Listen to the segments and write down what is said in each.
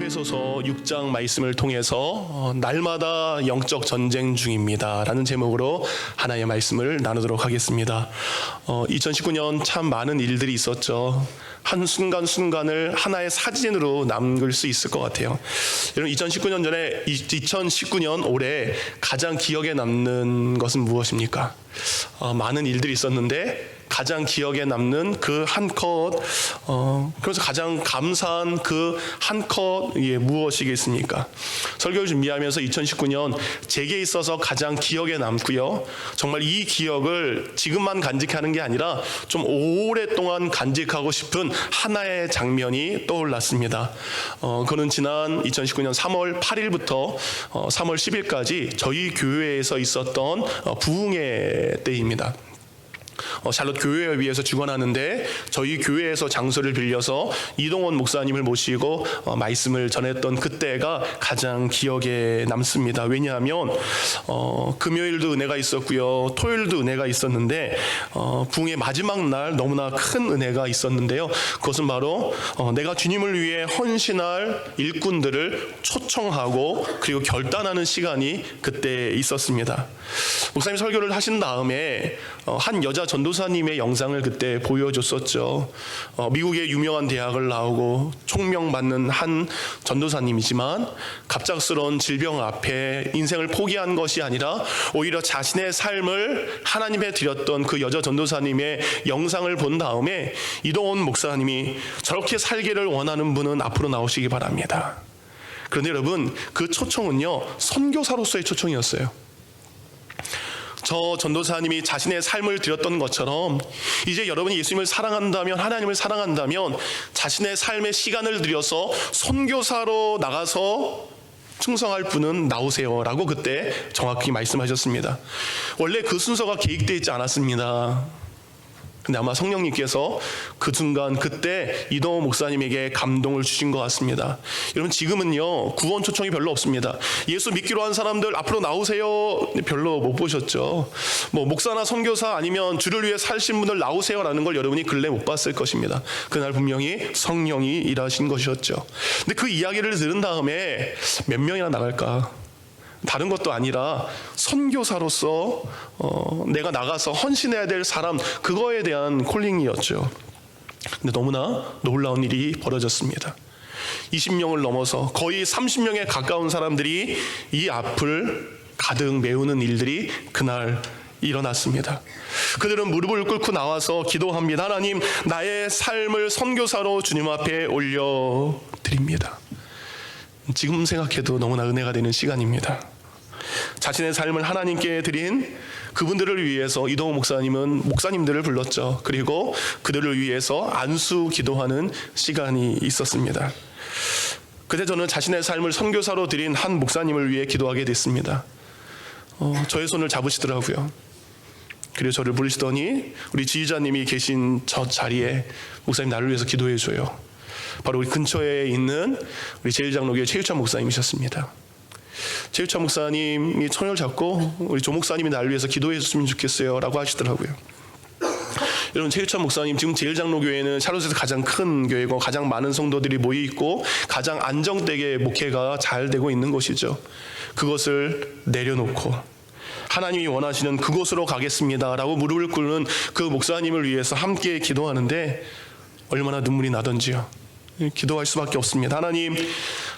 에베소서 6장 말씀을 통해서 날마다 영적 전쟁 중입니다 라는 제목으로 하나의 말씀을 나누도록 하겠습니다. 2019년 참 많은 일들이 있었죠. 한 순간순간을 하나의 사진으로 남길 수 있을 것 같아요. 여러분, 2019년 올해 가장 기억에 남는 것은 무엇입니까? 많은 일들이 있었는데 가장 기억에 남는 그 한 컷, 그래서 가장 감사한 그 한 컷이 무엇이겠습니까? 설교를 준비하면서 2019년 제게 있어서 가장 기억에 남고요, 정말 이 기억을 지금만 간직하는 게 아니라 좀 오랫동안 간직하고 싶은 하나의 장면이 떠올랐습니다. 그는 지난 2019년 3월 8일부터 3월 10일까지 저희 교회에서 있었던 부흥회 때입니다. 샬롯 교회에 위해서 주관하는데 저희 교회에서 장소를 빌려서 이동원 목사님을 모시고 말씀을 전했던 그때가 가장 기억에 남습니다. 왜냐하면 금요일도 은혜가 있었고요, 토요일도 은혜가 있었는데 부흥의 마지막 날 너무나 큰 은혜가 있었는데요, 그것은 바로 내가 주님을 위해 헌신할 일꾼들을 초청하고 그리고 결단하는 시간이 그때 있었습니다. 목사님 설교를 하신 다음에 한 여자 전도사님의 영상을 그때 보여줬었죠. 미국의 유명한 대학을 나오고 총명받는 한 전도사님이지만 갑작스러운 질병 앞에 인생을 포기한 것이 아니라 오히려 자신의 삶을 하나님에 드렸던 그 여자 전도사님의 영상을 본 다음에 이동원 목사님이 저렇게 살기를 원하는 분은 앞으로 나오시기 바랍니다. 그런데 여러분, 그 초청은요, 선교사로서의 초청이었어요. 저 전도사님이 자신의 삶을 드렸던 것처럼 이제 여러분이 예수님을 사랑한다면, 하나님을 사랑한다면 자신의 삶의 시간을 들여서 선교사로 나가서 충성할 분은 나오세요 라고 그때 정확히 말씀하셨습니다. 원래 그 순서가 계획되어 있지 않았습니다. 근데 아마 성령님께서 그 순간 그때 이동호 목사님에게 감동을 주신 것 같습니다. 여러분, 지금은요 구원 초청이 별로 없습니다. 예수 믿기로 한 사람들 앞으로 나오세요 별로 못 보셨죠. 목사나 선교사 아니면 주를 위해 사신 분들 나오세요 라는 걸 여러분이 근래 못 봤을 것입니다. 그날 분명히 성령이 일하신 것이었죠. 근데 그 이야기를 들은 다음에 몇 명이나 나갈까? 다른 것도 아니라 선교사로서 내가 나가서 헌신해야 될 사람, 그거에 대한 콜링이었죠. 근데 너무나 놀라운 일이 벌어졌습니다. 20명을 넘어서 거의 30명에 가까운 사람들이 이 앞을 가득 메우는 일들이 그날 일어났습니다. 그들은 무릎을 꿇고 나와서 기도합니다. 하나님, 나의 삶을 선교사로 주님 앞에 올려드립니다. 지금 생각해도 너무나 은혜가 되는 시간입니다. 자신의 삶을 하나님께 드린 그분들을 위해서 이동호 목사님은 목사님들을 불렀죠. 그리고 그들을 위해서 안수 기도하는 시간이 있었습니다. 그때 저는 자신의 삶을 선교사로 드린 한 목사님을 위해 기도하게 됐습니다. 저의 손을 잡으시더라고요. 그리고 저를 부르시더니 우리 지휘자님이 계신 저 자리에 목사님 나를 위해서 기도해줘요. 바로 우리 근처에 있는 우리 제1장로교회 최유찬 목사님이셨습니다. 최유찬 목사님이 손을 잡고 우리 조 목사님이 나를 위해서 기도해 줬으면 좋겠어요 라고 하시더라고요. 여러분, 최유찬 목사님 지금 제1장로교회는 샬롯에서 가장 큰 교회고 가장 많은 성도들이 모여있고 가장 안정되게 목회가 잘 되고 있는 곳이죠. 그것을 내려놓고 하나님이 원하시는 그곳으로 가겠습니다 라고 무릎을 꿇는 그 목사님을 위해서 함께 기도하는데 얼마나 눈물이 나던지요. 기도할 수밖에 없습니다. 하나님,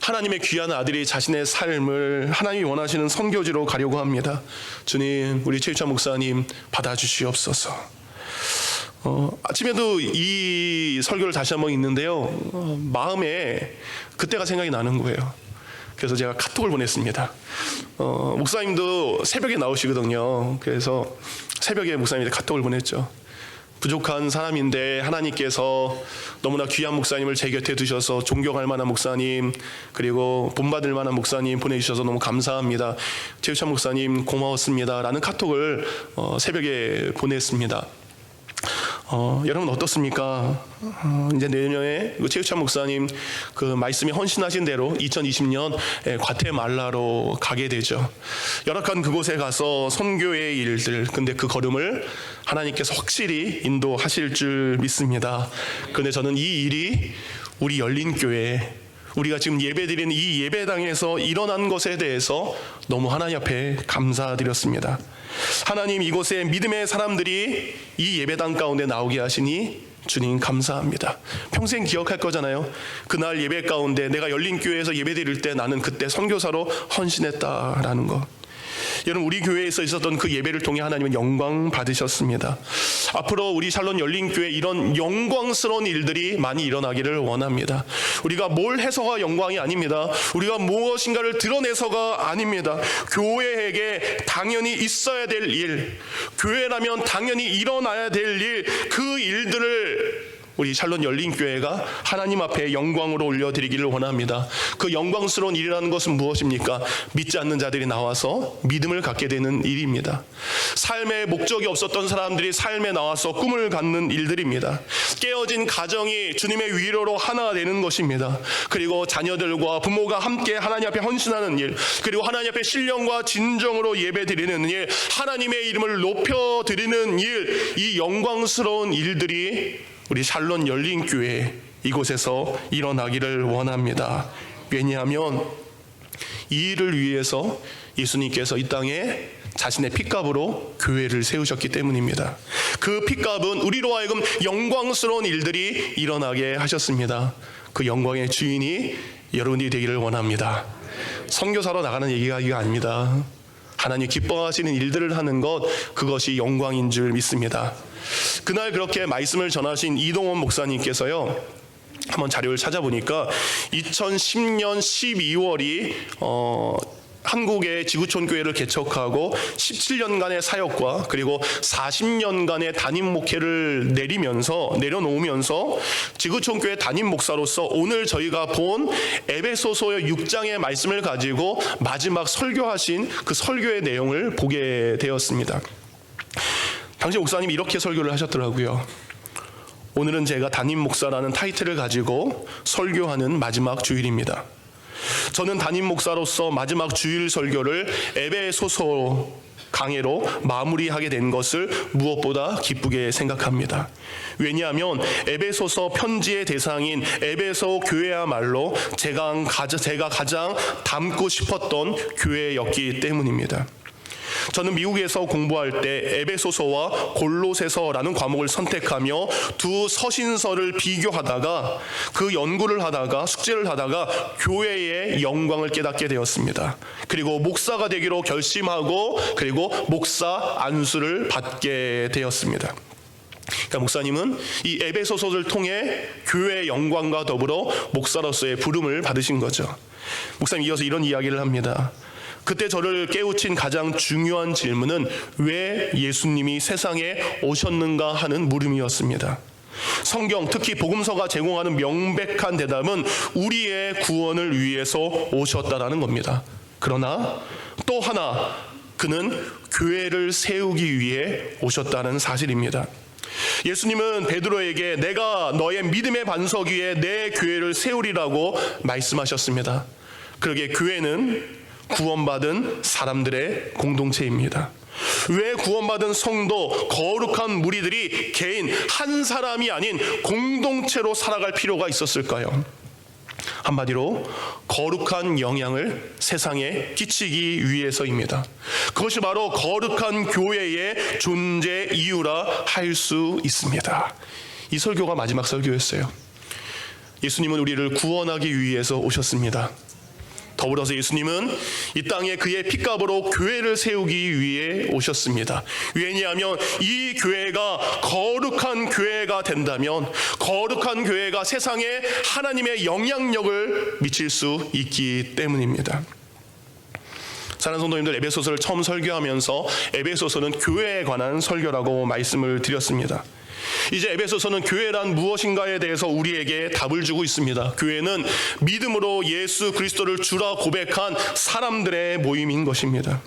하나님의 귀한 아들이 자신의 삶을 하나님이 원하시는 선교지로 가려고 합니다. 주님, 우리 최유찬 목사님 받아주시옵소서. 아침에도 이 설교를 다시 한번 읽는데요, 마음에 그때가 생각이 나는 거예요. 그래서 제가 카톡을 보냈습니다. 목사님도 새벽에 나오시거든요. 그래서 새벽에 목사님한테 카톡을 보냈죠. 부족한 사람인데 하나님께서 너무나 귀한 목사님을 제 곁에 두셔서 존경할 만한 목사님, 그리고 본받을 만한 목사님 보내주셔서 너무 감사합니다. 최유찬 목사님 고마웠습니다 라는 카톡을 새벽에 보냈습니다. 여러분 어떻습니까? 이제 내년에 최유찬 목사님 그 말씀이 헌신하신 대로 2020년 과테말라로 가게 되죠. 열악한 그곳에 가서 선교의 일들, 근데 그 걸음을 하나님께서 확실히 인도하실 줄 믿습니다. 그런데 저는 이 일이 우리 열린교회, 우리가 지금 예배드리는 이 예배당에서 일어난 것에 대해서 너무 하나님 앞에 감사드렸습니다. 하나님, 이곳에 믿음의 사람들이 이 예배당 가운데 나오게 하시니 주님 감사합니다. 평생 기억할 거잖아요. 그날 예배 가운데 내가 열린 교회에서 예배드릴 때 나는 그때 선교사로 헌신했다라는 것. 여러분, 우리 교회에서 있었던 그 예배를 통해 하나님은 영광 받으셨습니다. 앞으로 우리 샬롯 열린교회 이런 영광스러운 일들이 많이 일어나기를 원합니다. 우리가 뭘 해서가 영광이 아닙니다. 우리가 무엇인가를 드러내서가 아닙니다. 교회에게 당연히 있어야 될 일, 교회라면 당연히 일어나야 될 일, 그 일들을 우리 샬롯 열린교회가 하나님 앞에 영광으로 올려드리기를 원합니다. 그 영광스러운 일이라는 것은 무엇입니까? 믿지 않는 자들이 나와서 믿음을 갖게 되는 일입니다. 삶의 목적이 없었던 사람들이 삶에 나와서 꿈을 갖는 일들입니다. 깨어진 가정이 주님의 위로로 하나 되는 것입니다. 그리고 자녀들과 부모가 함께 하나님 앞에 헌신하는 일, 그리고 하나님 앞에 신령과 진정으로 예배드리는 일, 하나님의 이름을 높여드리는 일, 이 영광스러운 일들이 우리 샬롯 열린교회 이곳에서 일어나기를 원합니다. 왜냐하면 이 일을 위해서 예수님께서 이 땅에 자신의 핏값으로 교회를 세우셨기 때문입니다. 그 핏값은 우리로 하여금 영광스러운 일들이 일어나게 하셨습니다. 그 영광의 주인이 여러분이 되기를 원합니다. 선교사로 나가는 얘기가 이거 아닙니다. 하나님 기뻐하시는 일들을 하는 것, 그것이 영광인 줄 믿습니다. 그날 그렇게 말씀을 전하신 이동원 목사님께서요, 한번 자료를 찾아보니까 2010년 12월이 한국의 지구촌 교회를 개척하고 17년간의 사역과 그리고 40년간의 담임 목회를 내려놓으면서 지구촌 교회 담임 목사로서 오늘 저희가 본 에베소서 6장의 말씀을 가지고 마지막 설교하신 그 설교의 내용을 보게 되었습니다. 당시 목사님이 이렇게 설교를 하셨더라고요. 오늘은 제가 담임 목사라는 타이틀을 가지고 설교하는 마지막 주일입니다. 저는 담임 목사로서 마지막 주일 설교를 에베소서 강해로 마무리하게 된 것을 무엇보다 기쁘게 생각합니다. 왜냐하면 에베소서 편지의 대상인 에베소 교회야말로 제가 가장 닮고 싶었던 교회였기 때문입니다. 저는 미국에서 공부할 때 에베소서와 골로새서라는 과목을 선택하며 두 서신서를 비교하다가 그 연구를 하다가 숙제를 하다가 교회의 영광을 깨닫게 되었습니다. 그리고 목사가 되기로 결심하고 그리고 목사 안수를 받게 되었습니다. 그러니까 목사님은 이 에베소서를 통해 교회의 영광과 더불어 목사로서의 부름을 받으신 거죠. 목사님 이어서 이런 이야기를 합니다. 그때 저를 깨우친 가장 중요한 질문은 왜 예수님이 세상에 오셨는가 하는 물음이었습니다. 성경, 특히 복음서가 제공하는 명백한 대답은 우리의 구원을 위해서 오셨다라는 겁니다. 그러나 또 하나, 그는 교회를 세우기 위해 오셨다는 사실입니다. 예수님은 베드로에게 내가 너의 믿음의 반석 위에 내 교회를 세우리라고 말씀하셨습니다. 그러기에 교회는 구원받은 사람들의 공동체입니다. 왜 구원받은 성도, 거룩한 무리들이 개인 한 사람이 아닌 공동체로 살아갈 필요가 있었을까요? 한마디로 거룩한 영향을 세상에 끼치기 위해서입니다. 그것이 바로 거룩한 교회의 존재 이유라 할 수 있습니다. 이 설교가 마지막 설교였어요. 예수님은 우리를 구원하기 위해서 오셨습니다. 더불어서 예수님은 이 땅에 그의 핏값으로 교회를 세우기 위해 오셨습니다. 왜냐하면 이 교회가 거룩한 교회가 된다면 거룩한 교회가 세상에 하나님의 영향력을 미칠 수 있기 때문입니다. 사랑하는 성도님들, 에베소서를 처음 설교하면서 에베소서는 교회에 관한 설교라고 말씀을 드렸습니다. 이제 에베소서는 교회란 무엇인가에 대해서 우리에게 답을 주고 있습니다. 교회는 믿음으로 예수 그리스도를 주라 고백한 사람들의 모임인 것입니다.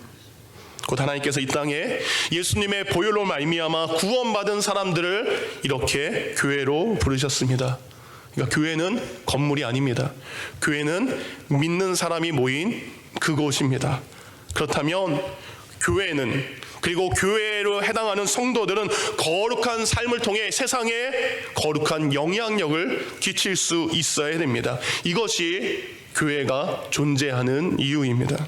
곧 하나님께서 이 땅에 예수님의 보혈로 말미암아 구원받은 사람들을 이렇게 교회로 부르셨습니다. 그러니까 교회는 건물이 아닙니다. 교회는 믿는 사람이 모인 그곳입니다. 그렇다면 교회는 그리고 교회로 해당하는 성도들은 거룩한 삶을 통해 세상에 거룩한 영향력을 끼칠 수 있어야 됩니다. 이것이 교회가 존재하는 이유입니다.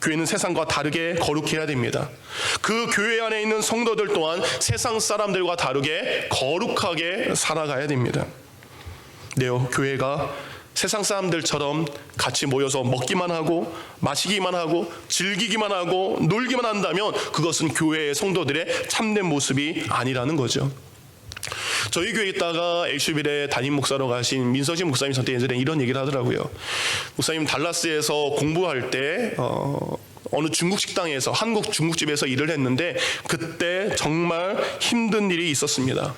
교회는 세상과 다르게 거룩해야 됩니다. 그 교회 안에 있는 성도들 또한 세상 사람들과 다르게 거룩하게 살아가야 됩니다. 네요, 교회가 세상 사람들처럼 같이 모여서 먹기만 하고 마시기만 하고 즐기기만 하고 놀기만 한다면 그것은 교회의 성도들의 참된 모습이 아니라는 거죠. 저희 교회에 있다가 엘슈빌의 담임 목사로 가신 민서진 목사님 저한테 예전에 이런 얘기를 하더라고요. 목사님 달라스에서 공부할 때 어느 중국 식당에서 한국 중국집에서 일을 했는데 그때 정말 힘든 일이 있었습니다.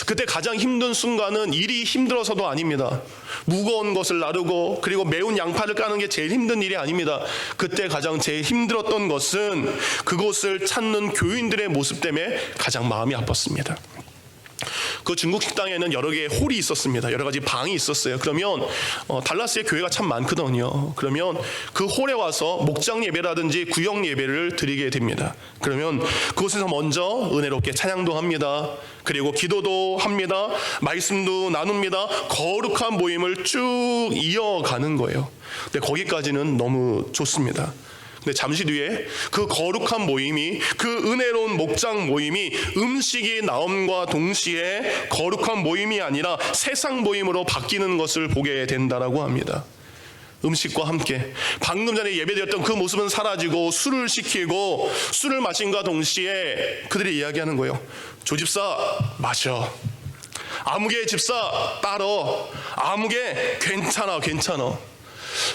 그때 가장 힘든 순간은 일이 힘들어서도 아닙니다. 무거운 것을 나르고 그리고 매운 양파를 까는 게 제일 힘든 일이 아닙니다. 그때 가장 제일 힘들었던 것은 그곳을 찾는 교인들의 모습 때문에 가장 마음이 아팠습니다. 그 중국 식당에는 여러 개의 홀이 있었습니다. 여러 가지 방이 있었어요. 그러면 달라스에 교회가 참 많거든요. 그러면 그 홀에 와서 목장 예배라든지 구역 예배를 드리게 됩니다. 그러면 그곳에서 먼저 은혜롭게 찬양도 합니다. 그리고 기도도 합니다. 말씀도 나눕니다. 거룩한 모임을 쭉 이어가는 거예요. 근데 거기까지는 너무 좋습니다. 근데 잠시 뒤에 그 거룩한 모임이, 그 은혜로운 목장 모임이 음식이 나옴과 동시에 거룩한 모임이 아니라 세상 모임으로 바뀌는 것을 보게 된다라고 합니다. 음식과 함께 방금 전에 예배드렸던 그 모습은 사라지고 술을 시키고 술을 마신과 동시에 그들이 이야기하는 거예요. 조집사 마셔, 아무개 집사 따러, 아무개 괜찮아.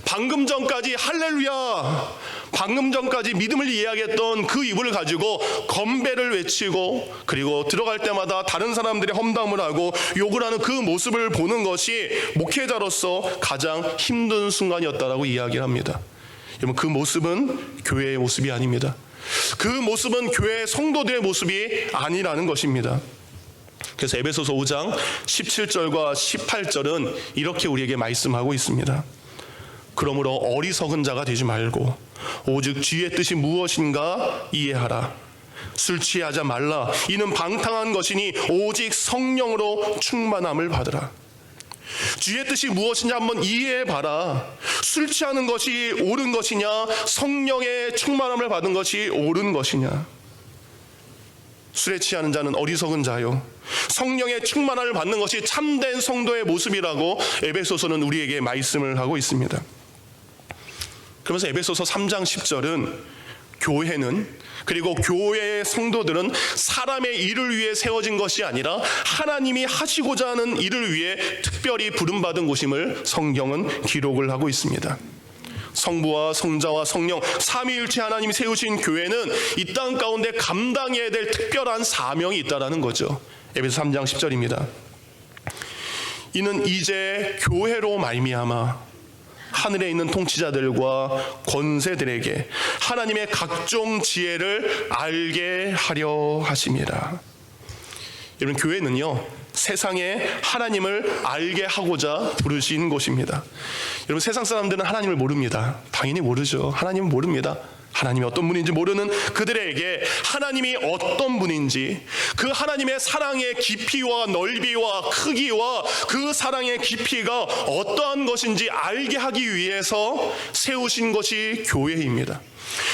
방금 전까지 할렐루야, 방금 전까지 믿음을 이야기했던 그 이불을 가지고 건배를 외치고 그리고 들어갈 때마다 다른 사람들이 험담을 하고 욕을 하는 그 모습을 보는 것이 목회자로서 가장 힘든 순간이었다라고 이야기를 합니다. 여러분, 그 모습은 교회의 모습이 아닙니다. 그 모습은 교회 성도들의 모습이 아니라는 것입니다. 그래서 에베소서 5장 17절과 18절은 이렇게 우리에게 말씀하고 있습니다. 그러므로 어리석은 자가 되지 말고 오직 주의 뜻이 무엇인가 이해하라. 술 취하지 말라. 이는 방탕한 것이니 오직 성령으로 충만함을 받으라. 주의 뜻이 무엇인지 한번 이해해봐라. 술 취하는 것이 옳은 것이냐, 성령의 충만함을 받은 것이 옳은 것이냐. 술에 취하는 자는 어리석은 자요, 성령의 충만함을 받는 것이 참된 성도의 모습이라고 에베소서는 우리에게 말씀을 하고 있습니다. 그러면서 에베소서 3장 10절은 교회는, 그리고 교회의 성도들은 사람의 일을 위해 세워진 것이 아니라 하나님이 하시고자 하는 일을 위해 특별히 부름받은 곳임을 성경은 기록을 하고 있습니다. 성부와 성자와 성령 삼위일체 하나님이 세우신 교회는 이 땅 가운데 감당해야 될 특별한 사명이 있다는 거죠. 에베소 3장 10절입니다. 이는 이제 교회로 말미암아 하늘에 있는 통치자들과 권세들에게 하나님의 각종 지혜를 알게 하려 하심이라. 여러분, 교회는요, 세상에 하나님을 알게 하고자 부르신 곳입니다. 여러분, 세상 사람들은 하나님을 모릅니다. 당연히 모르죠. 하나님은 모릅니다. 하나님이 어떤 분인지 모르는 그들에게 하나님이 어떤 분인지, 그 하나님의 사랑의 깊이와 넓이와 크기와 그 사랑의 깊이가 어떠한 것인지 알게 하기 위해서 세우신 것이 교회입니다.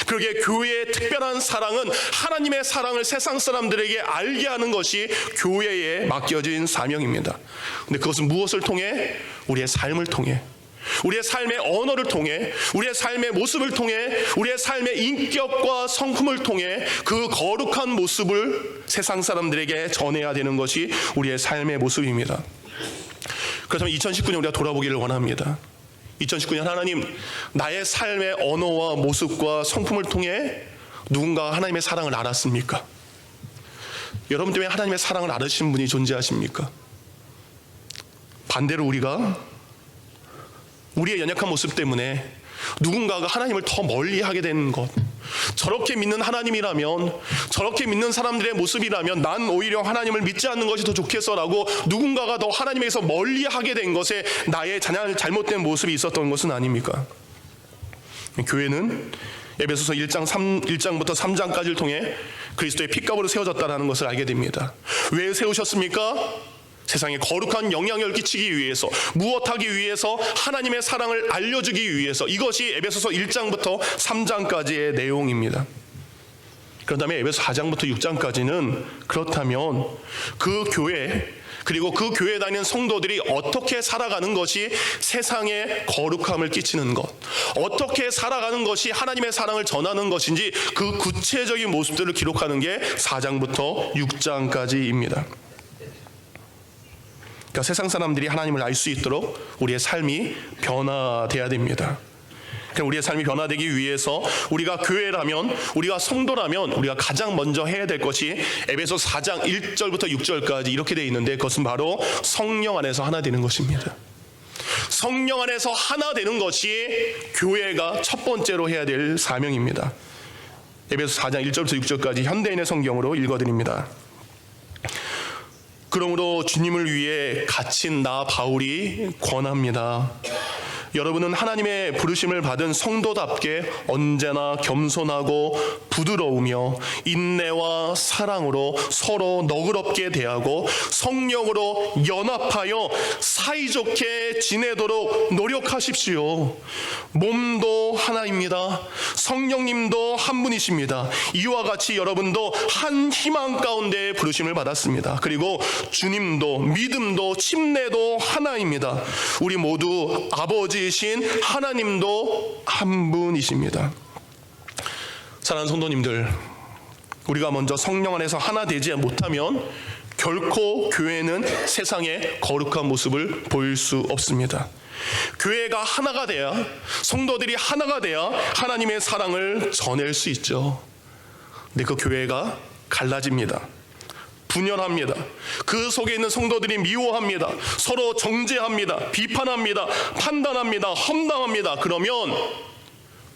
그러기에 교회의 특별한 사랑은 하나님의 사랑을 세상 사람들에게 알게 하는 것이 교회에 맡겨진 사명입니다. 근데 그것은 무엇을 통해? 우리의 삶을 통해, 우리의 삶의 언어를 통해, 우리의 삶의 모습을 통해, 우리의 삶의 인격과 성품을 통해 그 거룩한 모습을 세상 사람들에게 전해야 되는 것이 우리의 삶의 모습입니다. 그렇다면 2019년 우리가 돌아보기를 원합니다. 2019년 하나님, 나의 삶의 언어와 모습과 성품을 통해 누군가 하나님의 사랑을 알았습니까? 여러분 때문에 하나님의 사랑을 알으신 분이 존재하십니까? 반대로 우리의 연약한 모습 때문에 누군가가 하나님을 더 멀리하게 되는 것, 저렇게 믿는 하나님이라면, 저렇게 믿는 사람들의 모습이라면 난 오히려 하나님을 믿지 않는 것이 더 좋겠어라고 누군가가 더 하나님에게서 멀리하게 된 것에 나의 잘못된 모습이 있었던 것은 아닙니까? 교회는 에베소서 1장부터 3장까지를 통해 그리스도의 핏값으로 세워졌다는 것을 알게 됩니다. 왜 세우셨습니까? 세상에 거룩한 영향을 끼치기 위해서, 무엇하기 위해서? 하나님의 사랑을 알려주기 위해서. 이것이 에베소서 1장부터 3장까지의 내용입니다. 그런 다음에 에베소 4장부터 6장까지는 그렇다면 그 교회, 그리고 그 교회에 다니는 성도들이 어떻게 살아가는 것이 세상에 거룩함을 끼치는 것, 어떻게 살아가는 것이 하나님의 사랑을 전하는 것인지 그 구체적인 모습들을 기록하는 게 4장부터 6장까지입니다. 그러니까 세상 사람들이 하나님을 알 수 있도록 우리의 삶이 변화돼야 됩니다. 우리의 삶이 변화되기 위해서 우리가 교회라면, 우리가 성도라면 우리가 가장 먼저 해야 될 것이 에베소 4장 1절부터 6절까지 이렇게 되어 있는데, 그것은 바로 성령 안에서 하나 되는 것입니다. 성령 안에서 하나 되는 것이 교회가 첫 번째로 해야 될 사명입니다. 에베소 4장 1절부터 6절까지 현대인의 성경으로 읽어드립니다. 그러므로 주님을 위해 갇힌 나 바울이 권합니다. 여러분은 하나님의 부르심을 받은 성도답게 언제나 겸손하고 부드러우며 인내와 사랑으로 서로 너그럽게 대하고 성령으로 연합하여 사이좋게 지내도록 노력하십시오. 몸도 하나입니다. 성령님도 한 분이십니다. 이와 같이 여러분도 한 희망 가운데 부르심을 받았습니다. 그리고 주님도, 믿음도, 침례도 하나입니다. 우리 모두 아버지 신 하나님도 한 분이십니다. 사랑하는 성도님들, 우리가 먼저 성령 안에서 하나 되지 못하면 결코 교회는 세상의 거룩한 모습을 보일 수 없습니다. 교회가 하나가 돼야, 성도들이 하나가 돼야 하나님의 사랑을 전할 수 있죠. 근데 그 교회가 갈라집니다. 분열합니다. 그 속에 있는 성도들이 미워합니다. 서로 정죄합니다. 비판합니다. 판단합니다. 험담합니다. 그러면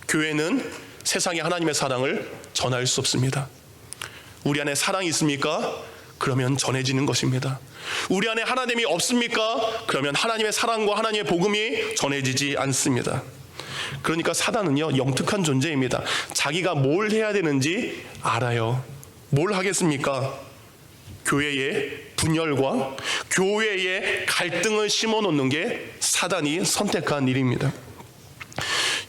교회는 세상에 하나님의 사랑을 전할 수 없습니다. 우리 안에 사랑이 있습니까? 그러면 전해지는 것입니다. 우리 안에 하나님이 없습니까? 그러면 하나님의 사랑과 하나님의 복음이 전해지지 않습니다. 그러니까 사단은요, 영특한 존재입니다. 자기가 뭘 해야 되는지 알아요. 뭘 하겠습니까? 교회의 분열과 교회의 갈등을 심어놓는 게 사단이 선택한 일입니다.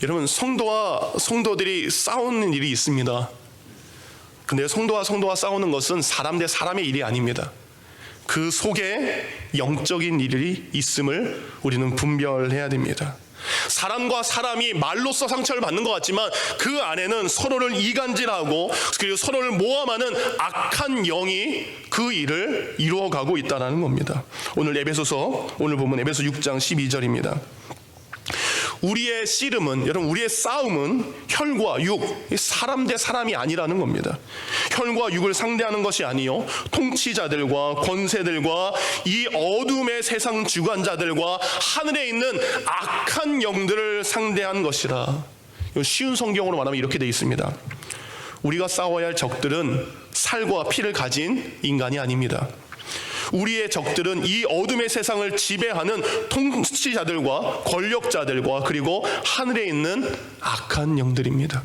여러분, 성도와 성도들이 싸우는 일이 있습니다. 근데 성도와 싸우는 것은 사람 대 사람의 일이 아닙니다. 그 속에 영적인 일이 있음을 우리는 분별해야 됩니다. 사람과 사람이 말로써 상처를 받는 것 같지만 그 안에는 서로를 이간질하고 그리고 서로를 모함하는 악한 영이 그 일을 이루어가고 있다는 겁니다. 오늘 보면 에베소 6장 12절입니다. 우리의 씨름은, 여러분, 우리의 싸움은 혈과 육, 사람 대 사람이 아니라는 겁니다. 혈과 육을 상대하는 것이 아니요, 통치자들과 권세들과 이 어둠의 세상 주관자들과 하늘에 있는 악한 영들을 상대한 것이라. 쉬운 성경으로 말하면 이렇게 되어 있습니다. 우리가 싸워야 할 적들은 살과 피를 가진 인간이 아닙니다. 우리의 적들은 이 어둠의 세상을 지배하는 통치자들과 권력자들과 그리고 하늘에 있는 악한 영들입니다.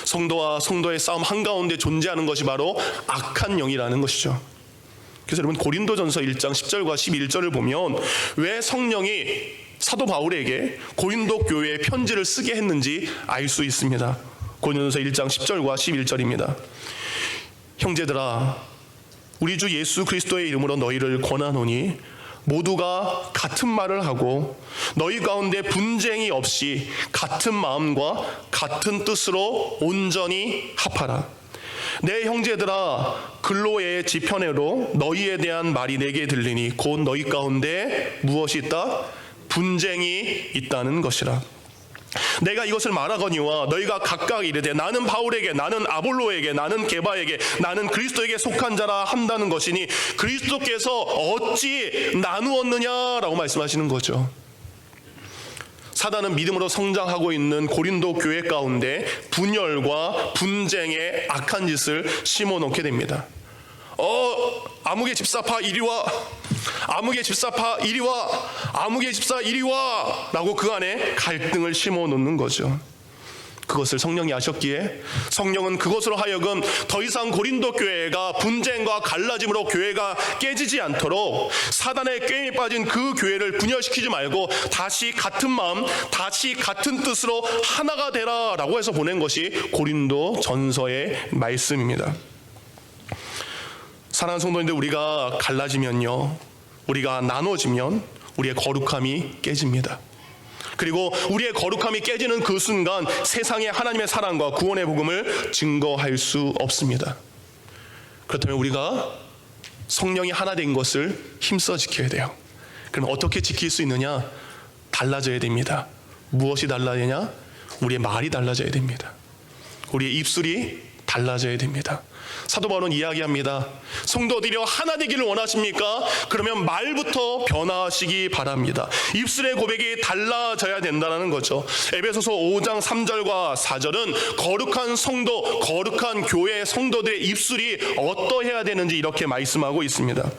성도와 성도의 싸움 한가운데 존재하는 것이 바로 악한 영이라는 것이죠. 그래서 여러분, 고린도전서 1장 10절과 11절을 보면 왜 성령이 사도 바울에게 고린도 교회에 편지를 쓰게 했는지 알 수 있습니다. 고린도전서 1장 10절과 11절입니다. 형제들아, 우리 주 예수 그리스도의 이름으로 너희를 권하노니 모두가 같은 말을 하고 너희 가운데 분쟁이 없이 같은 마음과 같은 뜻으로 온전히 합하라. 내 형제들아, 근로의 지편에로 너희에 대한 말이 내게 들리니 곧 너희 가운데 무엇이 있다? 분쟁이 있다는 것이라. 내가 이것을 말하거니와 너희가 각각 이르되 나는 바울에게, 나는 아볼로에게, 나는 게바에게, 나는 그리스도에게 속한 자라 한다는 것이니 그리스도께서 어찌 나누었느냐라고 말씀하시는 거죠. 사단은 믿음으로 성장하고 있는 고린도 교회 가운데 분열과 분쟁의 악한 짓을 심어놓게 됩니다. 아무개 집사파 이리 와, 아무개 집사파 이리 와, 아무개 집사 이리 와 라고 그 안에 갈등을 심어놓는 거죠. 그것을 성령이 아셨기에 성령은 그것으로 하여금 더 이상 고린도 교회가 분쟁과 갈라짐으로 교회가 깨지지 않도록 사단의 꾀임에 빠진 그 교회를 분열시키지 말고 다시 같은 마음, 다시 같은 뜻으로 하나가 되라 라고 해서 보낸 것이 고린도 전서의 말씀입니다. 사랑하는 성도님들, 우리가 갈라지면요, 우리가 나눠지면 우리의 거룩함이 깨집니다. 그리고 우리의 거룩함이 깨지는 그 순간 세상에 하나님의 사랑과 구원의 복음을 증거할 수 없습니다. 그렇다면 우리가 성령이 하나 된 것을 힘써 지켜야 돼요. 그럼 어떻게 지킬 수 있느냐? 달라져야 됩니다. 무엇이 달라야 되냐? 우리의 말이 달라져야 됩니다. 우리의 입술이 달라져야 됩니다. 사도 바울은 이야기합니다. 성도들이여 하나 되기를 원하십니까? 그러면 말부터 변화하시기 바랍니다. 입술의 고백이 달라져야 된다는 거죠. 에베소서 5장 3절과 4절은 거룩한 성도, 거룩한 교회 성도들의 입술이 어떠해야 되는지 이렇게 말씀하고 있습니다.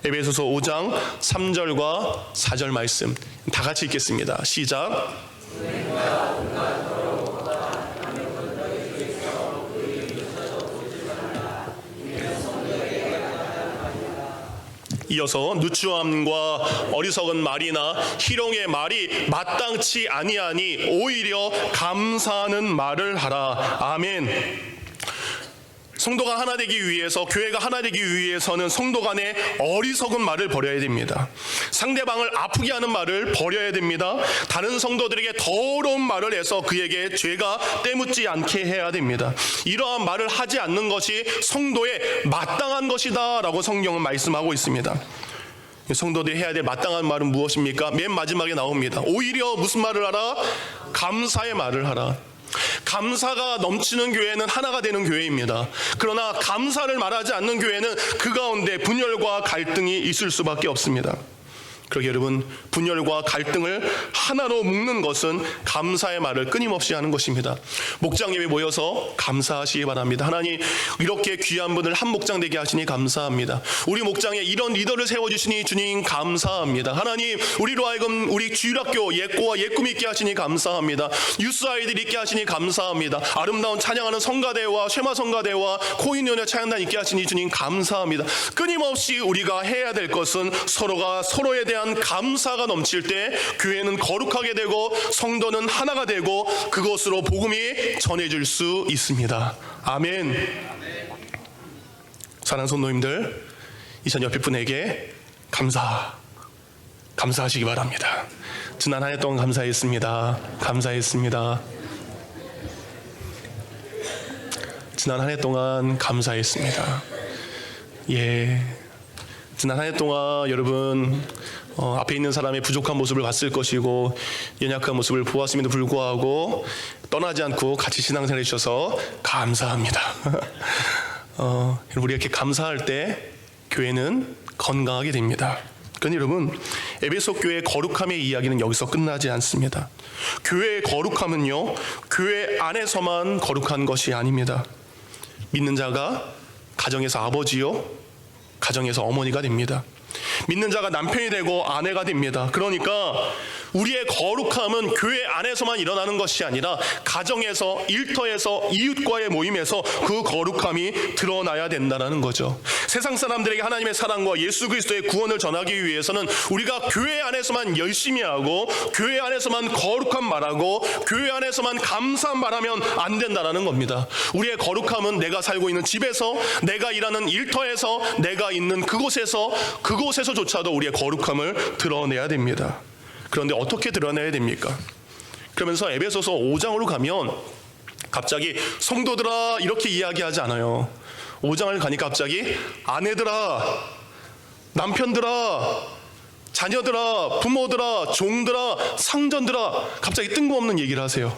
에베소서 5장 3절과 4절 말씀 다 같이 읽겠습니다. 시작. 이어서 누추함과 어리석은 말이나 희롱의 말이 마땅치 아니하니 오히려 감사하는 말을 하라. 아멘. 성도가 하나 되기 위해서, 교회가 하나 되기 위해서는 성도 간에 어리석은 말을 버려야 됩니다. 상대방을 아프게 하는 말을 버려야 됩니다. 다른 성도들에게 더러운 말을 해서 그에게 죄가 때묻지 않게 해야 됩니다. 이러한 말을 하지 않는 것이 성도의 마땅한 것이다 라고 성경은 말씀하고 있습니다. 성도들이 해야 될 마땅한 말은 무엇입니까? 맨 마지막에 나옵니다. 오히려 무슨 말을 하라? 감사의 말을 하라. 감사가 넘치는 교회는 하나가 되는 교회입니다. 그러나 감사를 말하지 않는 교회는 그 가운데 분열과 갈등이 있을 수밖에 없습니다. 그러게 여러분, 분열과 갈등을 하나로 묶는 것은 감사의 말을 끊임없이 하는 것입니다. 목장 예배 모여서 감사하시기 바랍니다. 하나님, 이렇게 귀한 분을 한 목장 되게 하시니 감사합니다. 우리 목장에 이런 리더를 세워주시니 주님 감사합니다. 하나님, 우리로 하여금 우리 주일학교 예꼬와 예꿈 있게 하시니 감사합니다. 유스 아이들 있게 하시니 감사합니다. 아름다운 찬양하는 성가대와 쉐마 성가대와 코인연의 찬양단 있게 하시니 주님 감사합니다. 끊임없이 우리가 해야 될 것은 서로가 서로에 대한 감사가 넘칠 때 교회는 거룩하게 되고 성도는 하나가 되고 그것으로 복음이 전해질 수 있습니다. 아멘. 사랑하는 성도님들, 이전 옆에 분에게 감사하시기 바랍니다. 지난 한 해 동안 감사했습니다. 지난 한 해 동안 감사했습니다. 지난 한 해 동안 여러분 앞에 있는 사람의 부족한 모습을 봤을 것이고 연약한 모습을 보았음에도 불구하고 떠나지 않고 같이 신앙생활 해주셔서 감사합니다. 우리 이렇게 감사할 때 교회는 건강하게 됩니다. 그런데 여러분, 에베소 교회의 거룩함의 이야기는 여기서 끝나지 않습니다. 교회의 거룩함은요, 교회 안에서만 거룩한 것이 아닙니다. 믿는 자가 가정에서 아버지요, 가정에서 어머니가 됩니다. 믿는 자가 남편이 되고 아내가 됩니다. 그러니까 우리의 거룩함은 교회 안에서만 일어나는 것이 아니라 가정에서, 일터에서, 이웃과의 모임에서 그 거룩함이 드러나야 된다는 거죠. 세상 사람들에게 하나님의 사랑과 예수 그리스도의 구원을 전하기 위해서는 우리가 교회 안에서만 열심히 하고 교회 안에서만 거룩한 말하고 교회 안에서만 감사한 말하면 안 된다는 겁니다. 우리의 거룩함은 내가 살고 있는 집에서, 내가 일하는 일터에서, 내가 있는 그곳에서조차도 우리의 거룩함을 드러내야 됩니다. 그런데 어떻게 드러내야 됩니까? 그러면서 에베소서 5장으로 가면 갑자기 성도들아 이렇게 이야기하지 않아요. 5장을 가니까 갑자기 아내들아, 남편들아, 자녀들아, 부모들아, 종들아, 상전들아, 갑자기 뜬금없는 얘기를 하세요.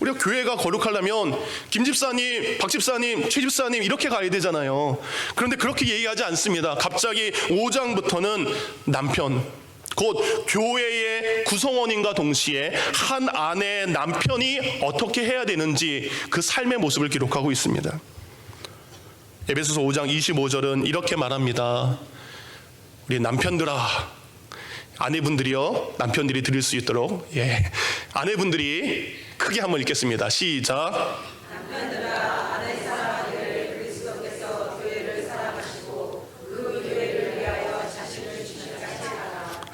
우리가 교회가 거룩하려면 김 집사님, 박 집사님, 최 집사님 이렇게 가야 되잖아요. 그런데 그렇게 얘기하지 않습니다. 갑자기 5장부터는 남편, 곧 교회의 구성원인과 동시에 한 아내의 남편이 어떻게 해야 되는지 그 삶의 모습을 기록하고 있습니다. 에베소서 5장 25절은 이렇게 말합니다. 우리 남편들아, 아내분들이요, 남편들이 들을 수 있도록, 아내분들이 크게 한번 읽겠습니다. 시작.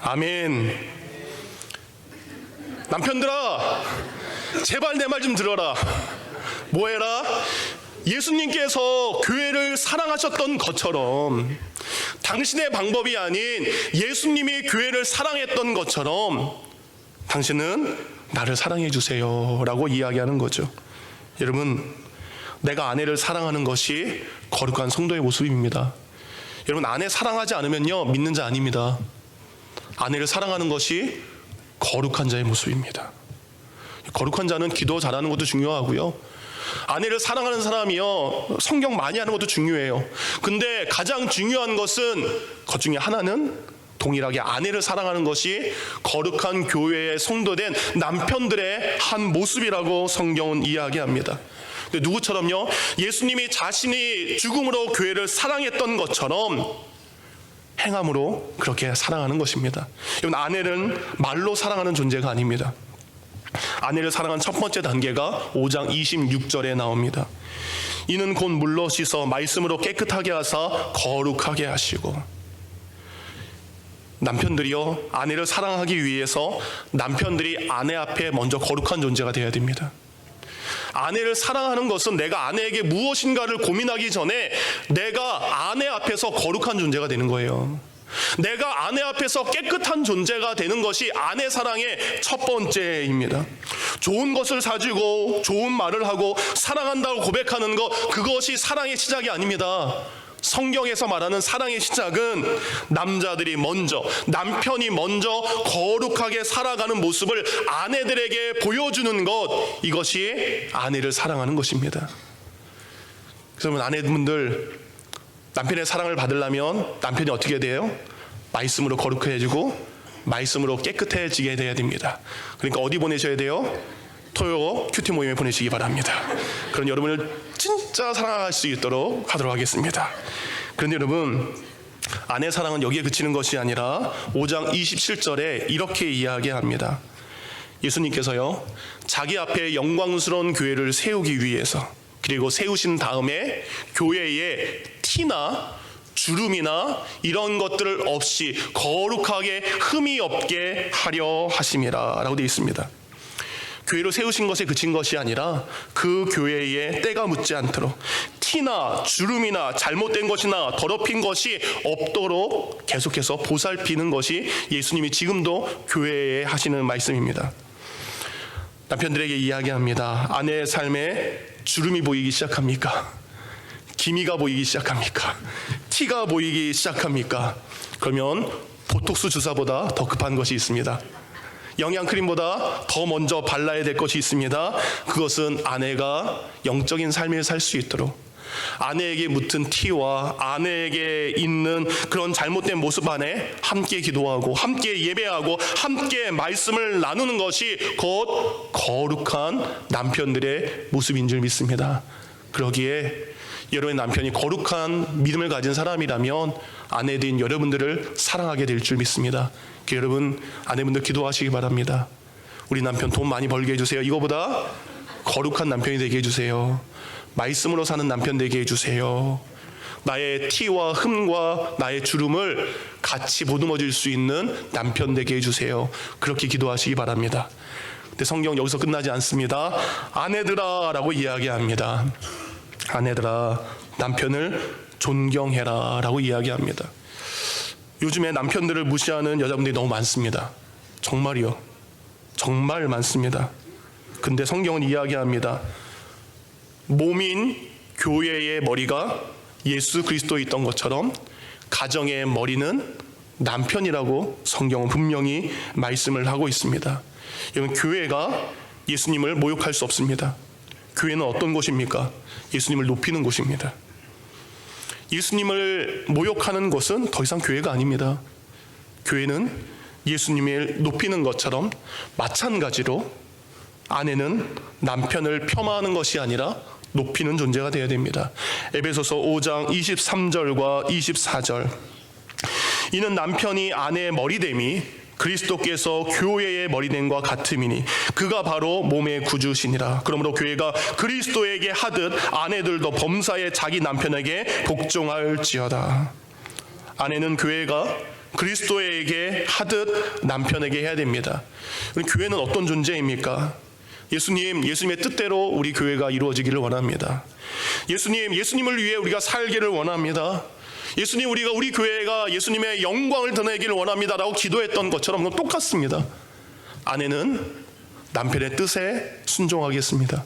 아멘. 남편들아, 제발 내 말 좀 들어라. 뭐해라? 예수님께서 교회를 사랑하셨던 것처럼, 당신의 방법이 아닌 예수님이 교회를 사랑했던 것처럼 당신은 나를 사랑해 주세요 라고 이야기하는 거죠. 여러분, 내가 아내를 사랑하는 것이 거룩한 성도의 모습입니다. 여러분, 아내 사랑하지 않으면요, 믿는 자 아닙니다. 아내를 사랑하는 것이 거룩한 자의 모습입니다. 거룩한 자는 기도 잘하는 것도 중요하고요, 아내를 사랑하는 사람이요, 성경 많이 하는 것도 중요해요. 근데 가장 중요한 것은 그 중에 하나는 동일하게 아내를 사랑하는 것이 거룩한 교회의 성도된 남편들의 한 모습이라고 성경은 이야기합니다. 근데 누구처럼요? 예수님이 자신이 죽음으로 교회를 사랑했던 것처럼 행함으로 그렇게 사랑하는 것입니다. 여러분, 아내는 말로 사랑하는 존재가 아닙니다. 아내를 사랑한 첫 번째 단계가 5장 26절에 나옵니다. 이는 곧 물로 씻어 말씀으로 깨끗하게 하사 거룩하게 하시고. 남편들이요, 아내를 사랑하기 위해서 남편들이 아내 앞에 먼저 거룩한 존재가 되어야 됩니다. 아내를 사랑하는 것은 내가 아내에게 무엇인가를 고민하기 전에 내가 아내 앞에서 거룩한 존재가 되는 거예요. 내가 아내 앞에서 깨끗한 존재가 되는 것이 아내 사랑의 첫 번째입니다. 좋은 것을 사주고 좋은 말을 하고 사랑한다고 고백하는 것, 그것이 사랑의 시작이 아닙니다. 성경에서 말하는 사랑의 시작은 남자들이 먼저, 남편이 먼저 거룩하게 살아가는 모습을 아내들에게 보여주는 것, 이것이 아내를 사랑하는 것입니다. 그러면 아내분들, 남편의 사랑을 받으려면 남편이 어떻게 돼요? 말씀으로 거룩해지고 말씀으로 깨끗해지게 돼야 됩니다. 그러니까 어디 보내셔야 돼요? 토요 큐티 모임에 보내시기 바랍니다. 그런 여러분을 진짜 사랑할 수 있도록 하도록 하겠습니다. 그런데 여러분, 아내 사랑은 여기에 그치는 것이 아니라 5장 27절에 이렇게 이야기합니다. 예수님께서요, 자기 앞에 영광스러운 교회를 세우기 위해서, 그리고 세우신 다음에 교회에 티나 주름이나 이런 것들을 없이 거룩하게 흠이 없게 하려 하심이라 라고 되어 있습니다. 교회로 세우신 것에 그친 것이 아니라 그 교회에 때가 묻지 않도록 티나 주름이나 잘못된 것이나 더럽힌 것이 없도록 계속해서 보살피는 것이 예수님이 지금도 교회에 하시는 말씀입니다. 남편들에게 이야기합니다. 아내의 삶에 주름이 보이기 시작합니까? 기미가 보이기 시작합니까? 티가 보이기 시작합니까? 그러면 보톡스 주사보다 더 급한 것이 있습니다. 영양크림보다 더 먼저 발라야 될 것이 있습니다. 그것은 아내가 영적인 삶을 살 수 있도록, 아내에게 묻은 티와 아내에게 있는 그런 잘못된 모습 안에 함께 기도하고 함께 예배하고 함께 말씀을 나누는 것이 곧 거룩한 남편들의 모습인 줄 믿습니다. 그러기에 여러분의 남편이 거룩한 믿음을 가진 사람이라면 아내들인 여러분들을 사랑하게 될 줄 믿습니다. 여러분, 아내분들 기도하시기 바랍니다. 우리 남편 돈 많이 벌게 해주세요. 이거보다 거룩한 남편이 되게 해주세요. 말씀으로 사는 남편 되게 해주세요. 나의 티와 흠과 나의 주름을 같이 보듬어 줄 수 있는 남편 되게 해주세요. 그렇게 기도하시기 바랍니다. 근데 성경 여기서 끝나지 않습니다. 아내들아 라고 이야기합니다. 아내들아, 남편을 존경해라 라고 이야기합니다. 요즘에 남편들을 무시하는 여자분들이 너무 많습니다. 정말이요. 정말 많습니다. 근데 성경은 이야기합니다. 몸인 교회의 머리가 예수 그리스도에 있던 것처럼 가정의 머리는 남편이라고 성경은 분명히 말씀을 하고 있습니다. 여러분, 교회가 예수님을 모욕할 수 없습니다. 교회는 어떤 곳입니까? 예수님을 높이는 곳입니다. 예수님을 모욕하는 곳은 더 이상 교회가 아닙니다. 교회는 예수님을 높이는 것처럼 마찬가지로 아내는 남편을 폄하하는 것이 아니라 높이는 존재가 되어야 됩니다. 에베소서 5장 23절과 24절. 이는 남편이 아내의 머리됨이 그리스도께서 교회의 머리됨과 같음이니 그가 바로 몸의 구주시니라. 그러므로 교회가 그리스도에게 하듯 아내들도 범사에 자기 남편에게 복종할지어다. 아내는 교회가 그리스도에게 하듯 남편에게 해야 됩니다. 교회는 어떤 존재입니까? 예수님의 뜻대로 우리 교회가 이루어지기를 원합니다. 예수님을 위해 우리가 살기를 원합니다. 우리 교회가 예수님의 영광을 드러내기를 원합니다라고 기도했던 것처럼 똑같습니다. 아내는 남편의 뜻에 순종하겠습니다.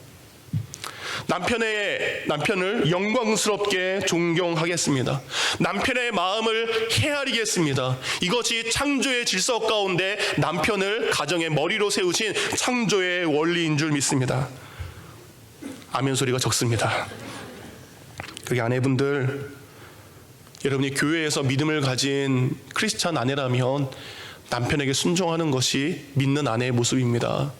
남편을 영광스럽게 존경하겠습니다. 남편의 마음을 헤아리겠습니다. 이것이 창조의 질서 가운데 남편을 가정의 머리로 세우신 창조의 원리인 줄 믿습니다. 아멘 소리가 적습니다. 그게 아내분들, 여러분이 교회에서 믿음을 가진 크리스찬 아내라면 남편에게 순종하는 것이 믿는 아내의 모습입니다.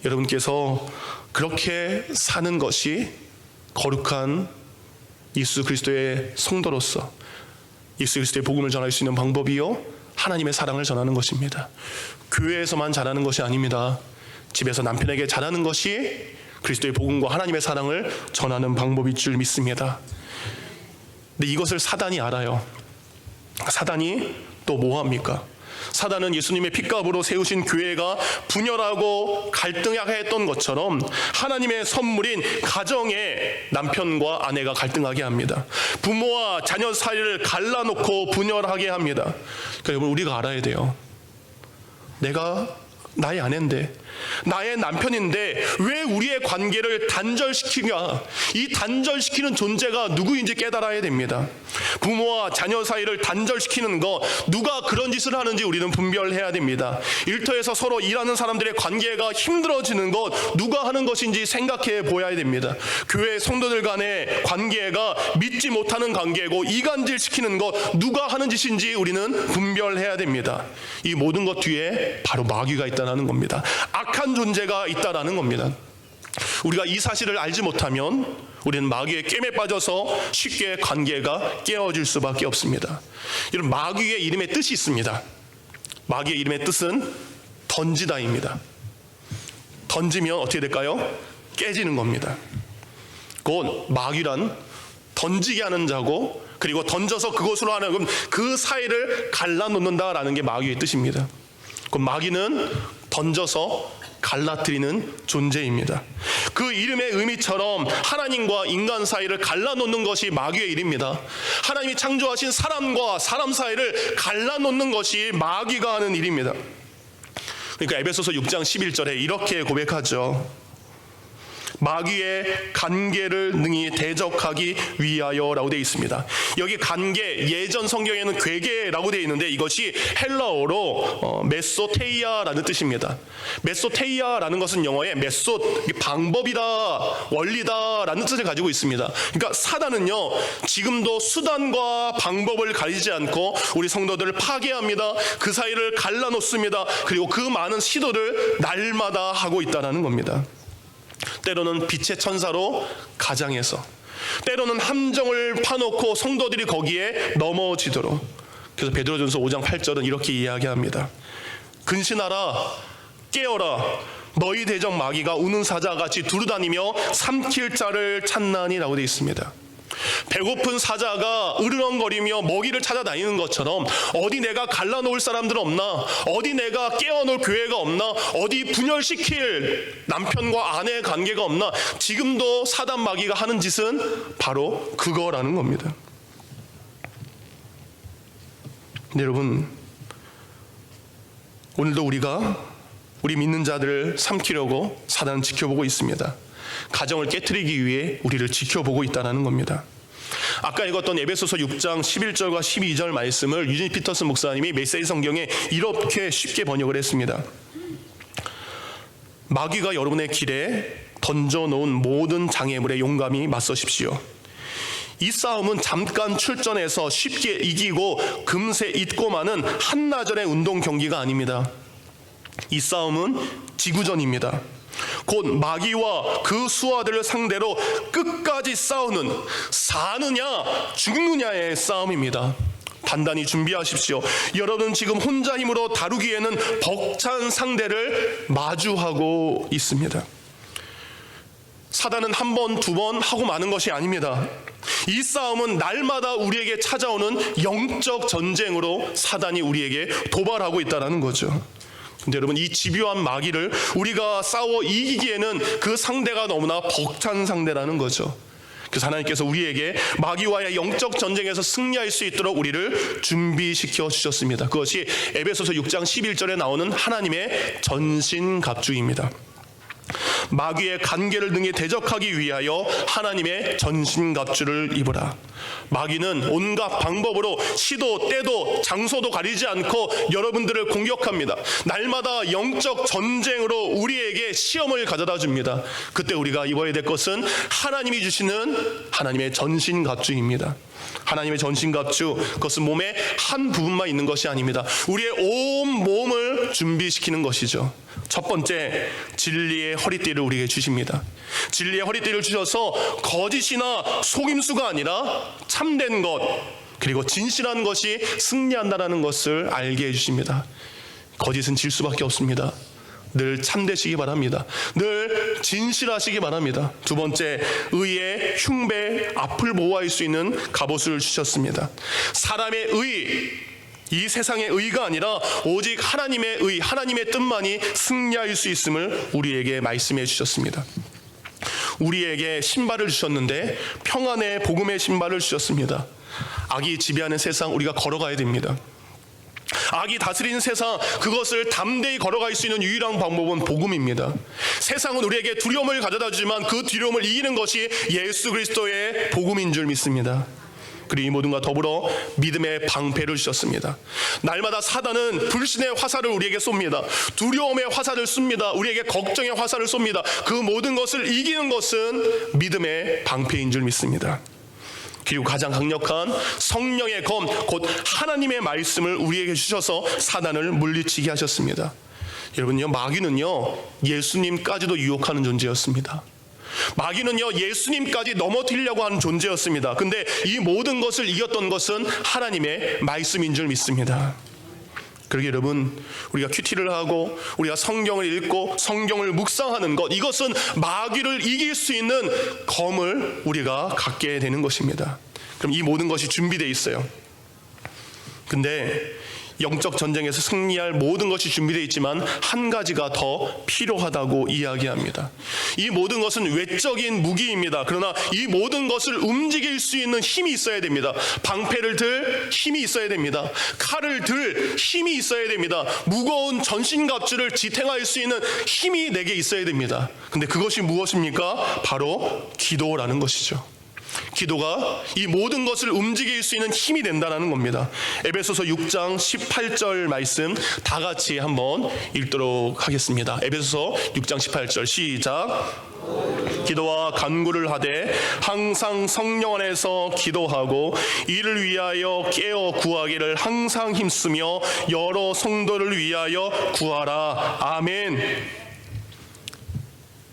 여러분께서 그렇게 사는 것이 거룩한 예수 그리스도의 성도로서 예수 그리스도의 복음을 전할 수 있는 방법이요, 하나님의 사랑을 전하는 것입니다. 교회에서만 잘하는 것이 아닙니다. 집에서 남편에게 잘하는 것이 그리스도의 복음과 하나님의 사랑을 전하는 방법일 줄 믿습니다. 근데 이것을 사단이 알아요. 사단이 또 뭐합니까? 사단은 예수님의 핏값으로 세우신 교회가 분열하고 갈등하게 했던 것처럼 하나님의 선물인 가정에 남편과 아내가 갈등하게 합니다. 부모와 자녀 사이를 갈라놓고 분열하게 합니다. 그러니까 여러분, 우리가 알아야 돼요. 내가 나의 아내인데, 나의 남편인데 왜 우리의 관계를 단절시키냐? 이 단절시키는 존재가 누구인지 깨달아야 됩니다. 부모와 자녀 사이를 단절시키는 거, 누가 그런 짓을 하는지 우리는 분별해야 됩니다. 일터에서 서로 일하는 사람들의 관계가 힘들어지는 것, 누가 하는 것인지 생각해 보아야 됩니다. 교회 성도들 간의 관계가 믿지 못하는 관계고 이간질시키는 것, 누가 하는 짓인지 우리는 분별해야 됩니다. 이 모든 것 뒤에 바로 마귀가 있다는 겁니다. 악한 존재가 있다라는 겁니다. 우리가 이 사실을 알지 못하면 우리는 마귀의 깸에 빠져서 쉽게 관계가 깨어질 수밖에 없습니다. 이런 마귀의 이름의 뜻이 있습니다. 마귀의 이름의 뜻은 던지다입니다. 던지면 어떻게 될까요? 깨지는 겁니다. 곧 마귀란 던지게 하는 자고, 그리고 던져서 그것으로 하는 그 사이를 갈라놓는다라는 게 마귀의 뜻입니다. 그 마귀는 던져서 갈라뜨리는 존재입니다. 그 이름의 의미처럼 하나님과 인간 사이를 갈라놓는 것이 마귀의 일입니다. 하나님이 창조하신 사람과 사람 사이를 갈라놓는 것이 마귀가 하는 일입니다. 그러니까 에베소서 6장 11절에 이렇게 고백하죠. 마귀의 관계를 능히 대적하기 위하여라고 되어 있습니다. 여기 관계, 예전 성경에는 괴계라고 되어 있는데 이것이 헬라어로 메소테이아라는 뜻입니다. 메소테이아라는 것은 영어에 메소, 방법이다, 원리다라는 뜻을 가지고 있습니다. 그러니까 사단은요, 지금도 수단과 방법을 가리지 않고 우리 성도들을 파괴합니다. 그 사이를 갈라놓습니다. 그리고 그 많은 시도를 날마다 하고 있다는 겁니다. 때로는 빛의 천사로 가장해서, 때로는 함정을 파놓고 성도들이 거기에 넘어지도록. 그래서 베드로전서 5장 8절은 이렇게 이야기합니다. 근신하라, 깨어라, 너희 대적 마귀가 우는 사자같이 두루다니며 삼킬 자를 찾나니라고 되어 있습니다. 배고픈 사자가 으르렁거리며 먹이를 찾아다니는 것처럼 어디 내가 갈라놓을 사람들은 없나, 어디 내가 깨어놓을 교회가 없나, 어디 분열시킬 남편과 아내의 관계가 없나, 지금도 사단 마귀가 하는 짓은 바로 그거라는 겁니다. 근데 여러분, 오늘도 우리 믿는 자들을 삼키려고 사단은 지켜보고 있습니다. 가정을 깨트리기 위해 우리를 지켜보고 있다는 겁니다. 아까 읽었던 에베소서 6장 11절과 12절 말씀을 유진 피터슨 목사님이 메시지 성경에 이렇게 쉽게 번역을 했습니다. 마귀가 여러분의 길에 던져놓은 모든 장애물에 용감히 맞서십시오. 이 싸움은 잠깐 출전해서 쉽게 이기고 금세 잊고 마는 한나절의 운동 경기가 아닙니다. 이 싸움은 지구전입니다. 곧 마귀와 그 수하들을 상대로 끝까지 싸우는, 사느냐 죽느냐의 싸움입니다. 단단히 준비하십시오. 여러분 지금 혼자 힘으로 다루기에는 벅찬 상대를 마주하고 있습니다. 사단은 한 번, 두 번 하고 마는 것이 아닙니다. 이 싸움은 날마다 우리에게 찾아오는 영적 전쟁으로 사단이 우리에게 도발하고 있다는 거죠. 근데 여러분, 이 집요한 마귀를 우리가 싸워 이기기에는 그 상대가 너무나 벅찬 상대라는 거죠. 그래서 하나님께서 우리에게 마귀와의 영적 전쟁에서 승리할 수 있도록 우리를 준비시켜 주셨습니다. 그것이 에베소서 6장 11절에 나오는 하나님의 전신갑주입니다. 마귀의 간계를 등에 대적하기 위하여 하나님의 전신갑주를 입으라. 마귀는 온갖 방법으로 시도 때도 장소도 가리지 않고 여러분들을 공격합니다. 날마다 영적 전쟁으로 우리에게 시험을 가져다 줍니다. 그때 우리가 입어야 될 것은 하나님이 주시는 하나님의 전신갑주입니다. 하나님의 전신갑주, 그것은 몸의 한 부분만 있는 것이 아닙니다. 우리의 온 몸을 준비시키는 것이죠. 첫 번째, 진리의 허리띠를 우리에게 주십니다. 진리의 허리띠를 주셔서 거짓이나 속임수가 아니라 참된 것, 그리고 진실한 것이 승리한다는 것을 알게 해주십니다. 거짓은 질 수밖에 없습니다. 늘 참되시기 바랍니다. 늘 진실하시기 바랍니다. 두 번째, 의의 흉배 앞을 보호할 수 있는 갑옷을 주셨습니다. 사람의 의, 이 세상의 의가 아니라 오직 하나님의 의, 하나님의 뜻만이 승리할 수 있음을 우리에게 말씀해 주셨습니다. 우리에게 신발을 주셨는데 평안의 복음의 신발을 주셨습니다. 악이 지배하는 세상, 우리가 걸어가야 됩니다. 악이 다스리는 세상, 그것을 담대히 걸어갈 수 있는 유일한 방법은 복음입니다. 세상은 우리에게 두려움을 가져다 주지만 그 두려움을 이기는 것이 예수 그리스도의 복음인 줄 믿습니다. 그리고 이 모든과 더불어 믿음의 방패를 주셨습니다. 날마다 사단은 불신의 화살을 우리에게 쏩니다. 두려움의 화살을 쏩니다. 우리에게 걱정의 화살을 쏩니다. 그 모든 것을 이기는 것은 믿음의 방패인 줄 믿습니다. 그리고 가장 강력한 성령의 검, 곧 하나님의 말씀을 우리에게 주셔서 사단을 물리치게 하셨습니다. 여러분요, 마귀는요 예수님까지도 유혹하는 존재였습니다. 마귀는요 예수님까지 넘어뜨리려고 하는 존재였습니다. 근데 이 모든 것을 이겼던 것은 하나님의 말씀인 줄 믿습니다. 그러게 여러분, 우리가 큐티를 하고 우리가 성경을 읽고 성경을 묵상하는 것, 이것은 마귀를 이길 수 있는 검을 우리가 갖게 되는 것입니다. 그럼 이 모든 것이 준비되어 있어요. 근데 영적 전쟁에서 승리할 모든 것이 준비되어 있지만 한 가지가 더 필요하다고 이야기합니다. 이 모든 것은 외적인 무기입니다. 그러나 이 모든 것을 움직일 수 있는 힘이 있어야 됩니다. 방패를 들 힘이 있어야 됩니다. 칼을 들 힘이 있어야 됩니다. 무거운 전신갑주를 지탱할 수 있는 힘이 내게 있어야 됩니다. 근데 그것이 무엇입니까? 바로 기도라는 것이죠. 기도가 이 모든 것을 움직일 수 있는 힘이 된다는 겁니다. 에베소서 6장 18절 말씀 다 같이 한번 읽도록 하겠습니다. 에베소서 6장 18절 시작. 기도와 간구를 하되 항상 성령 안에서 기도하고 이를 위하여 깨어 구하기를 항상 힘쓰며 여러 성도를 위하여 구하라. 아멘.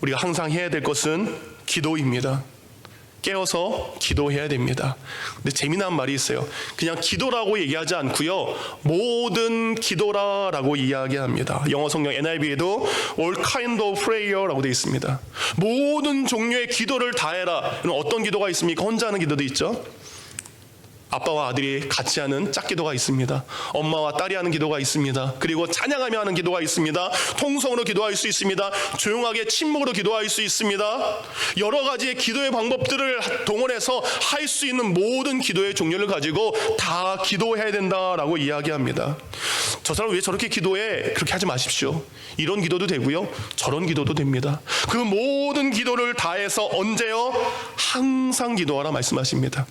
우리가 항상 해야 될 것은 기도입니다. 깨어서 기도해야 됩니다. 근데 재미난 말이 있어요. 그냥 기도라고 얘기하지 않고요, 모든 기도라라고 이야기합니다. 영어 성경 NIV에도 all kind of prayer라고 되어 있습니다. 모든 종류의 기도를 다 해라. 어떤 기도가 있습니까? 혼자 하는 기도도 있죠. 아빠와 아들이 같이 하는 짝기도가 있습니다. 엄마와 딸이 하는 기도가 있습니다. 그리고 찬양하며 하는 기도가 있습니다. 통성으로 기도할 수 있습니다. 조용하게 침묵으로 기도할 수 있습니다. 여러 가지의 기도의 방법들을 동원해서 할 수 있는 모든 기도의 종류를 가지고 다 기도해야 된다라고 이야기합니다. 저 사람 왜 저렇게 기도해? 그렇게 하지 마십시오. 이런 기도도 되고요, 저런 기도도 됩니다. 그 모든 기도를 다해서 언제요? 항상 기도하라 말씀하십니다.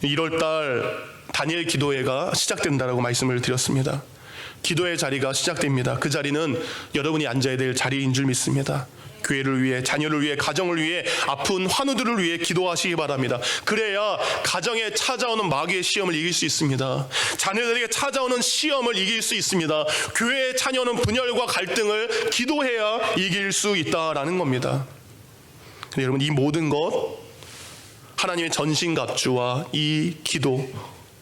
1월달 다니엘 기도회가 시작된다라고 말씀을 드렸습니다. 기도의 자리가 시작됩니다. 그 자리는 여러분이 앉아야 될 자리인 줄 믿습니다. 교회를 위해, 자녀를 위해, 가정을 위해, 아픈 환우들을 위해 기도하시기 바랍니다. 그래야 가정에 찾아오는 마귀의 시험을 이길 수 있습니다. 자녀들에게 찾아오는 시험을 이길 수 있습니다. 교회에 찾아오는 분열과 갈등을 기도해야 이길 수 있다라는 겁니다. 근데 여러분, 이 모든 것, 하나님의 전신갑주와 이 기도,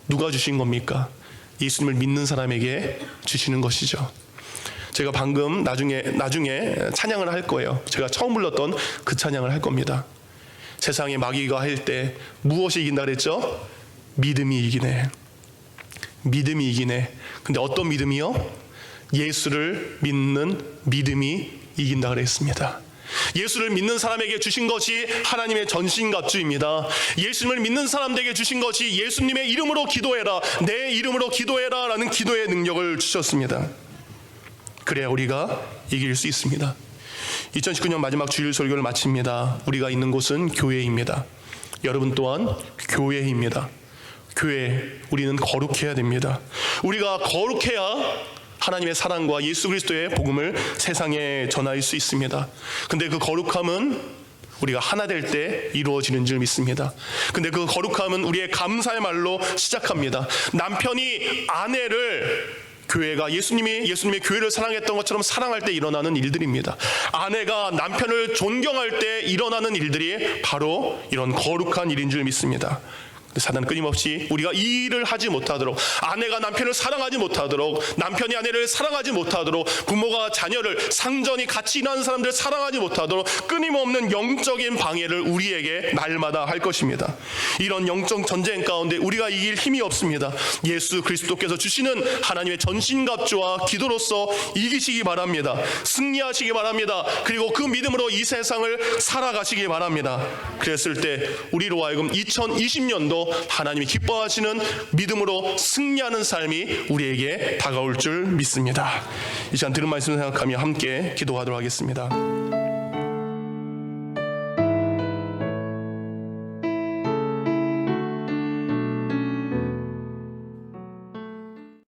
누가 주신 겁니까? 예수님을 믿는 사람에게 주시는 것이죠. 제가 방금 나중에 찬양을 할 거예요. 제가 처음 불렀던 그 찬양을 할 겁니다. 세상에 마귀가 할 때 무엇이 이긴다 그랬죠? 믿음이 이기네. 믿음이 이기네. 근데 어떤 믿음이요? 예수를 믿는 믿음이 이긴다 그랬습니다. 예수를 믿는 사람에게 주신 것이 하나님의 전신갑주입니다. 예수님을 믿는 사람들에게 주신 것이 예수님의 이름으로 기도해라, 내 이름으로 기도해라 라는 기도의 능력을 주셨습니다. 그래야 우리가 이길 수 있습니다. 2019년 마지막 주일 설교를 마칩니다. 우리가 있는 곳은 교회입니다. 여러분 또한 교회입니다. 교회, 우리는 거룩해야 됩니다. 우리가 거룩해야 하나님의 사랑과 예수 그리스도의 복음을 세상에 전할 수 있습니다. 근데 그 거룩함은 우리가 하나 될 때 이루어지는 줄 믿습니다. 근데 그 거룩함은 우리의 감사의 말로 시작합니다. 남편이 아내를 교회가 예수님의 교회를 사랑했던 것처럼 사랑할 때 일어나는 일들입니다. 아내가 남편을 존경할 때 일어나는 일들이 바로 이런 거룩한 일인 줄 믿습니다. 사단은 끊임없이 우리가 이 일을 하지 못하도록, 아내가 남편을 사랑하지 못하도록, 남편이 아내를 사랑하지 못하도록, 부모가 자녀를, 상전이 같이 일하는 사람들을 사랑하지 못하도록 끊임없는 영적인 방해를 우리에게 날마다 할 것입니다. 이런 영적 전쟁 가운데 우리가 이길 힘이 없습니다. 예수 그리스도께서 주시는 하나님의 전신갑주와 기도로서 이기시기 바랍니다. 승리하시기 바랍니다. 그리고 그 믿음으로 이 세상을 살아가시기 바랍니다. 그랬을 때 우리로 하여금 2020년도 하나님이 기뻐하시는 믿음으로 승리하는 삶이 우리에게 다가올 줄 믿습니다. 이 시간 들은 말씀을 생각하며 함께 기도하도록 하겠습니다.